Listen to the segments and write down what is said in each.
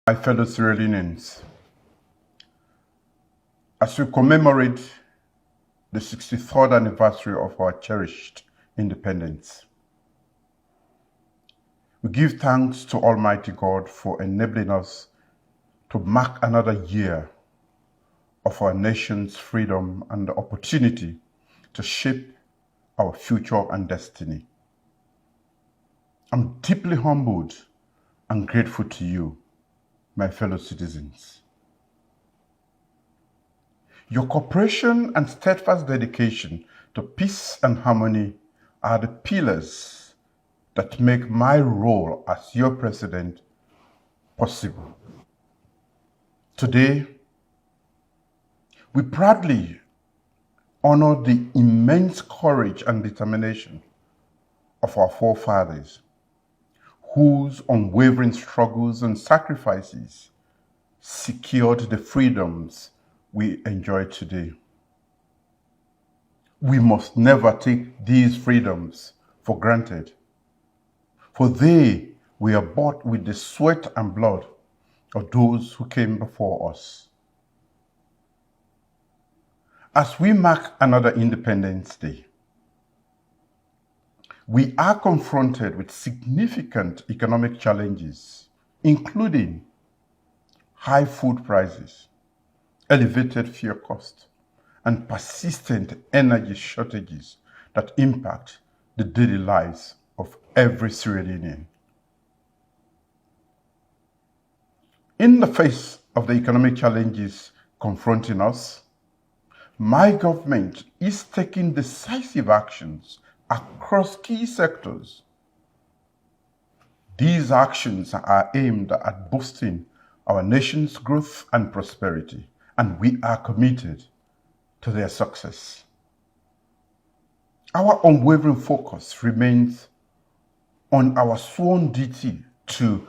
My fellow Sierra Leoneans, as we commemorate the 63rd anniversary of our cherished independence, we give thanks to Almighty God for enabling us to mark another year of our nation's freedom and the opportunity to shape our future and destiny. I'm deeply humbled and grateful to you, my fellow citizens. Your cooperation and steadfast dedication to peace and harmony are the pillars that make my role as your president possible. Today, we proudly honor the immense courage and determination of our forefathers, whose unwavering struggles and sacrifices secured the freedoms we enjoy today. We must never take these freedoms for granted, for they were bought with the sweat and blood of those who came before us. As we mark another Independence Day, we are confronted with significant economic challenges, including high food prices, elevated fuel costs, and persistent energy shortages that impact the daily lives of every Sierra Leonean. In the face of the economic challenges confronting us, my government is taking decisive actions across key sectors. These actions are aimed at boosting our nation's growth and prosperity, and we are committed to their success. Our unwavering focus remains on our sworn duty to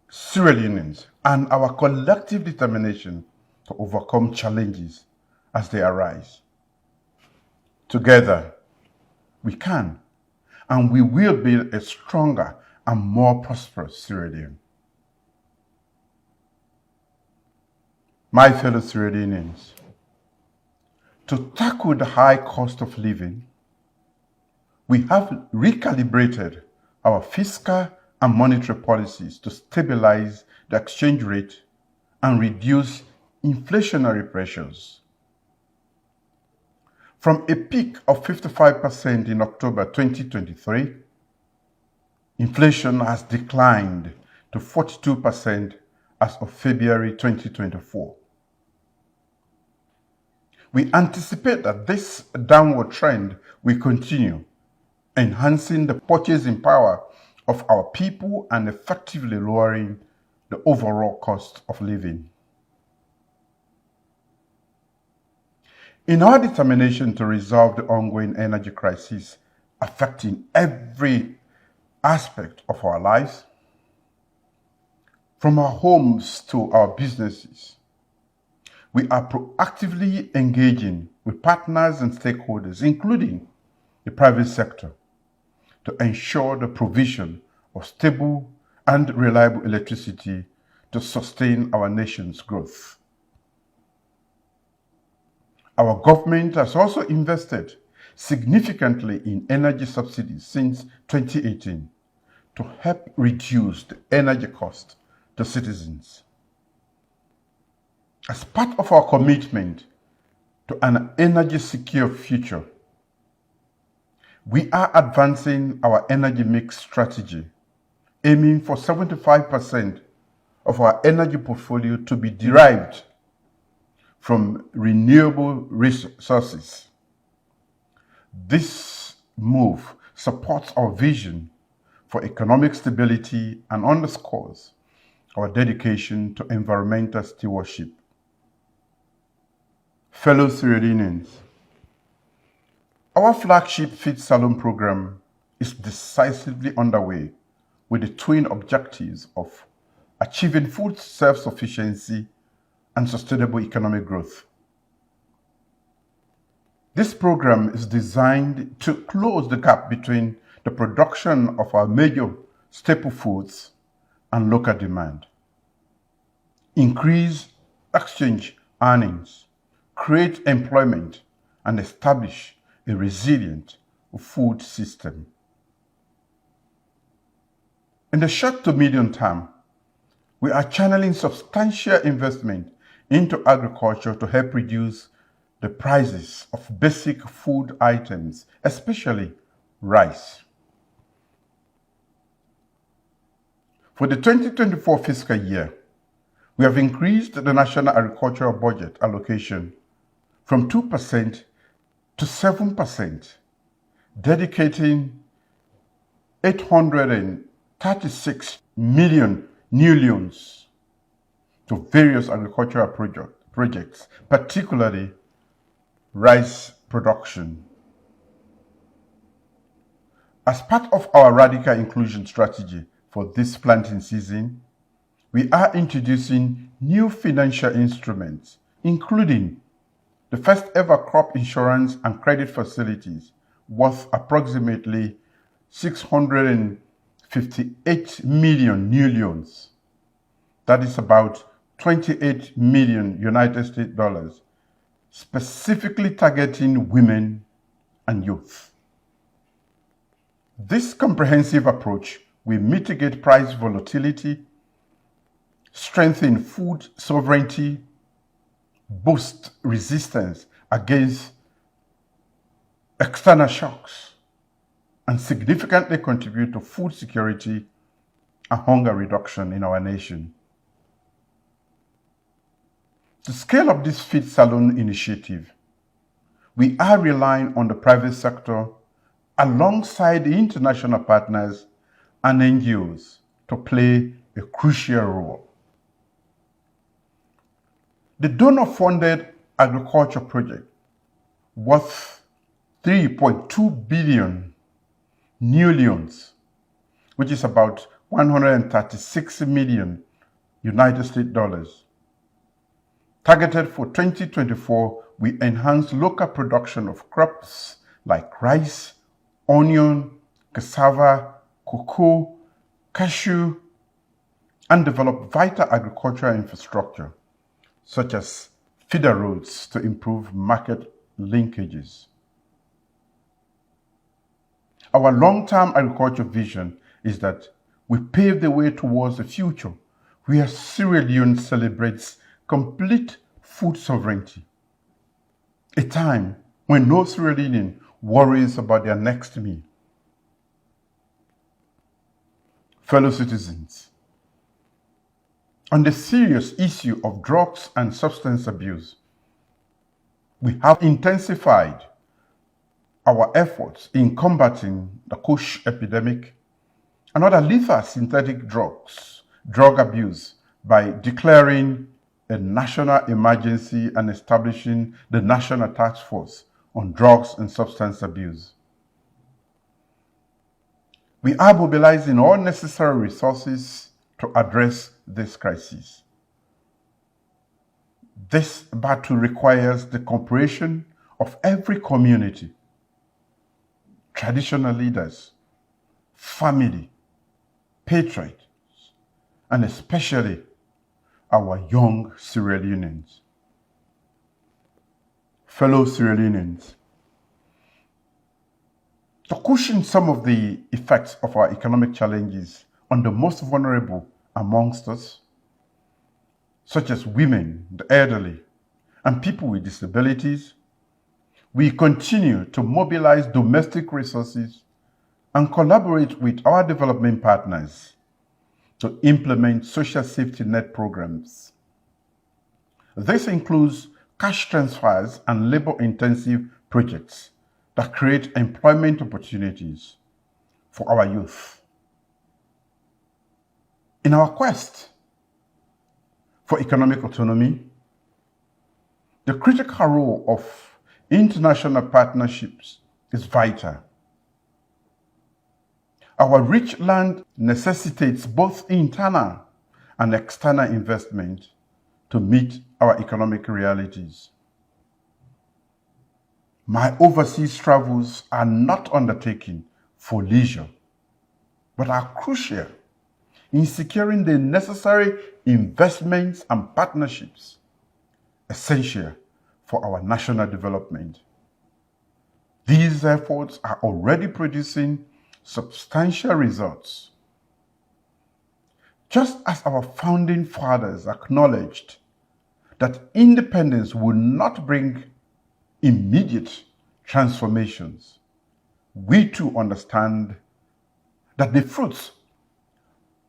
Sierra Leoneans and our collective determination to overcome challenges as they arise. Together, we can and we will build a stronger and more prosperous Sierra Leone. My fellow Sierra Leoneans, to tackle the high cost of living, we have recalibrated our fiscal and monetary policies to stabilize the exchange rate and reduce inflationary pressures. From a peak of 55% in October 2023, inflation has declined to 42% as of February 2024. We anticipate that this downward trend will continue, enhancing the purchasing power of our people and effectively lowering the overall cost of living. In our determination to resolve the ongoing energy crisis affecting every aspect of our lives, from our homes to our businesses, we are proactively engaging with partners and stakeholders, including the private sector, to ensure the provision of stable and reliable electricity to sustain our nation's growth. Our government has also invested significantly in energy subsidies since 2018 to help reduce the energy cost to citizens. As part of our commitment to an energy-secure future, we are advancing our energy mix strategy, aiming for 75% of our energy portfolio to be derived from renewable resources. This move supports our vision for economic stability and underscores our dedication to environmental stewardship. Fellow Sierra Leoneans, our flagship Feed Salone program is decisively underway with the twin objectives of achieving food self-sufficiency and sustainable economic growth. This program is designed to close the gap between the production of our major staple foods and local demand. increase exchange earnings, create employment, and establish a resilient food system. In the short to medium term, we are channeling substantial investment into agriculture to help reduce the prices of basic food items, especially rice. For the 2024 fiscal year, we have increased the national agricultural budget allocation from 2% to 7%, dedicating 836 million new loans to various agricultural projects, particularly rice production. As part of our radical inclusion strategy for this planting season, we are introducing new financial instruments, including the first ever crop insurance and credit facilities worth approximately 658 million new loans. That is about 28 million United States dollars, specifically targeting women and youth. This comprehensive approach will mitigate price volatility, strengthen food sovereignty, boost resistance against external shocks, and significantly contribute to food security and hunger reduction in our nation. To scale up this Feed Salon initiative, we are relying on the private sector alongside the international partners and NGOs to play a crucial role. The donor-funded agriculture project worth 3.2 billion new loans, which is about 136 million United States dollars. Targeted for 2024, we enhance local production of crops like rice, onion, cassava, cocoa, cashew, and develop vital agricultural infrastructure, such as feeder roads to improve market linkages. Our long-term agriculture vision is that we pave the way towards a future where Sierra Leone celebrates complete food sovereignty, a time when no Sierra Leonean worries about their next meal. Fellow citizens, on the serious issue of drugs and substance abuse, we have intensified our efforts in combating the Kush epidemic and other lethal synthetic drug abuse by declaring a national emergency and establishing the National Task Force on Drugs and Substance Abuse. We are mobilizing all necessary resources to address this crisis. This battle requires the cooperation of every community, traditional leaders, family, patriots, and especially our young Sierra Leoneans. Fellow Sierra Leoneans, to cushion some of the effects of our economic challenges on the most vulnerable amongst us, such as women, the elderly, and people with disabilities, we continue to mobilize domestic resources and collaborate with our development partners to implement social safety net programs. This includes cash transfers and labor-intensive projects that create employment opportunities for our youth. In our quest for economic autonomy, the critical role of international partnerships is vital. Our rich land necessitates both internal and external investment to meet our economic realities. My overseas travels are not undertaken for leisure, but are crucial in securing the necessary investments and partnerships essential for our national development. These efforts are already producing substantial results. Just as our founding fathers acknowledged that independence would not bring immediate transformations, we too understand that the fruits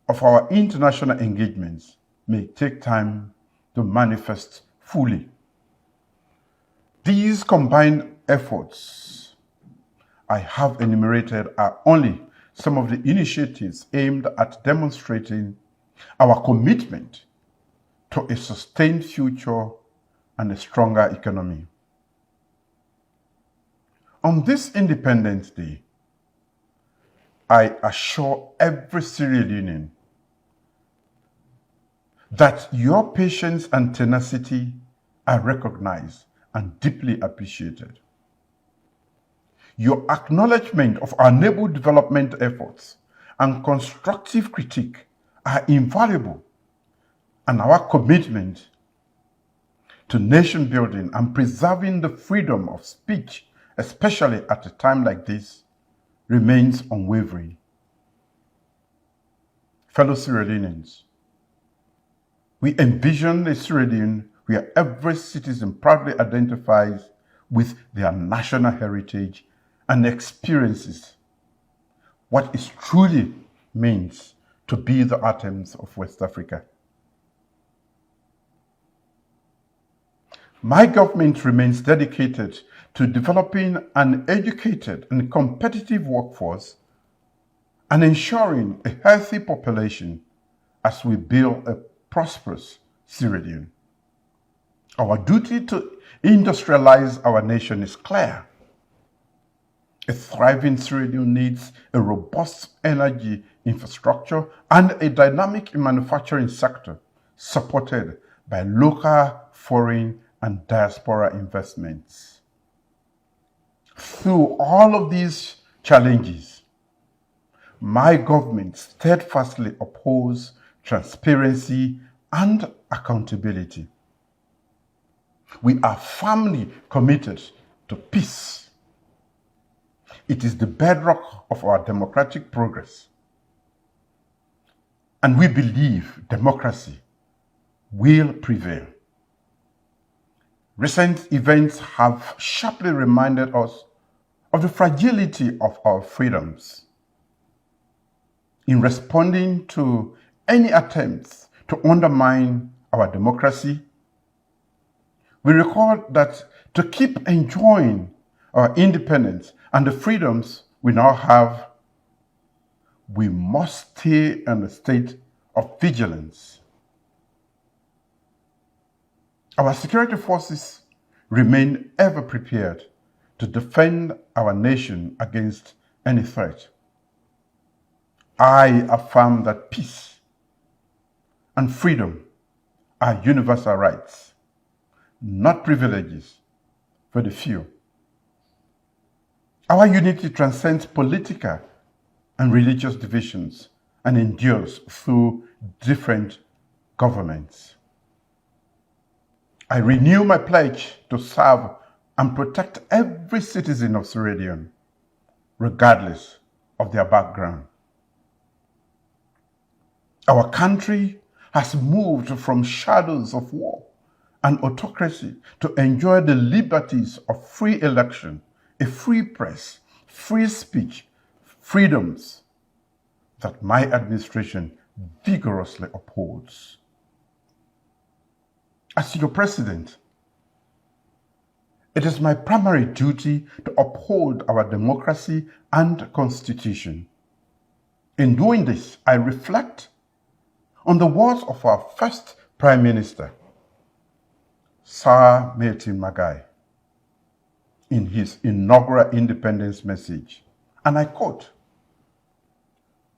of our international engagements may take time to manifest fully. These combined efforts I have enumerated are only some of the initiatives aimed at demonstrating our commitment to a sustained future and a stronger economy. On this Independence Day, I assure every Sierra Leonean that your patience and tenacity are recognized and deeply appreciated. Your acknowledgement of our noble development efforts and constructive critique are invaluable, and our commitment to nation building and preserving the freedom of speech, especially at a time like this, remains unwavering. Fellow Sierra Leoneans, we envision a Sierra Leone where every citizen proudly identifies with their national heritage and experiences what it truly means to be the atoms of West Africa. My government remains dedicated to developing an educated and competitive workforce and ensuring a healthy population as we build a prosperous Sierra Leone. Our duty to industrialize our nation is clear. A thriving Sierra Leone needs a robust energy infrastructure and a dynamic manufacturing sector supported by local, foreign, and diaspora investments. Through all of these challenges, my government steadfastly upholds transparency and accountability. We are firmly committed to peace. It is the bedrock of our democratic progress. And we believe democracy will prevail. Recent events have sharply reminded us of the fragility of our freedoms. In responding to any attempts to undermine our democracy, we recall that to keep enjoying our independence and the freedoms we now have, we must stay in a state of vigilance. Our security forces remain ever prepared to defend our nation against any threat. I affirm that peace and freedom are universal rights, not privileges for the few. Our unity transcends political and religious divisions and endures through different governments. I renew my pledge to serve and protect every citizen of Sierra Leone, regardless of their background. Our country has moved from shadows of war and autocracy to enjoy the liberties of free election, a free press, free speech, freedoms that my administration vigorously upholds. As your president, it is my primary duty to uphold our democracy and constitution. In doing this, I reflect on the words of our first Prime Minister, Sir Martin Magai, in his inaugural independence message, and I quote,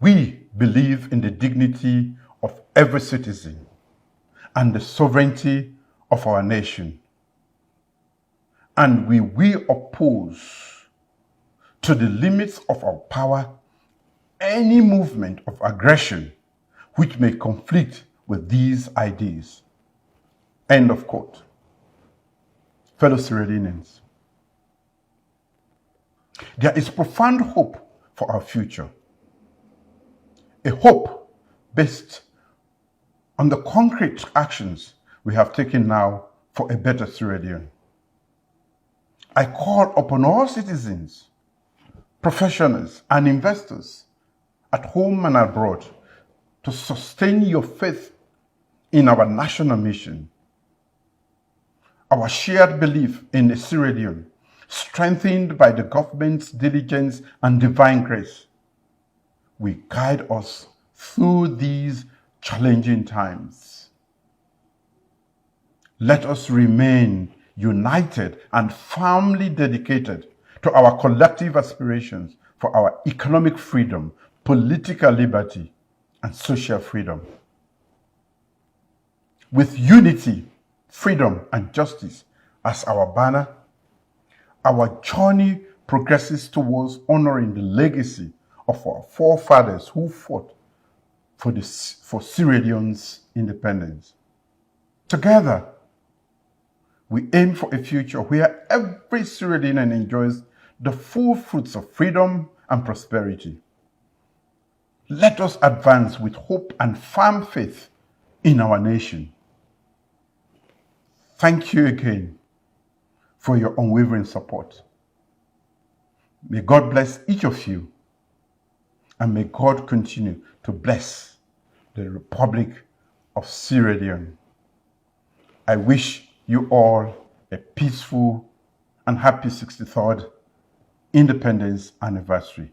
"We believe in the dignity of every citizen and the sovereignty of our nation, and we will oppose to the limits of our power any movement of aggression which may conflict with these ideas. End of quote. Fellow Sierra Leoneans, there is profound hope for our future. A hope based on the concrete actions we have taken now for a better Sierra Leone. I call upon all citizens, professionals, and investors at home and abroad to sustain your faith in our national mission. Our shared belief in a Sierra Leone, strengthened by the government's diligence and divine grace, will guide us through these challenging times. Let us remain united and firmly dedicated to our collective aspirations for our economic freedom, political liberty, and social freedom. With unity, freedom, and justice as our banner, our journey progresses towards honoring the legacy of our forefathers who fought for Sierra Leone's independence. Together, we aim for a future where every Sierra Leonean enjoys the full fruits of freedom and prosperity. Let us advance with hope and firm faith in our nation. Thank you again for your unwavering support. May God bless each of you, and may God continue to bless the Republic of Sierra Leone. I wish you all a peaceful and happy 63rd Independence Anniversary.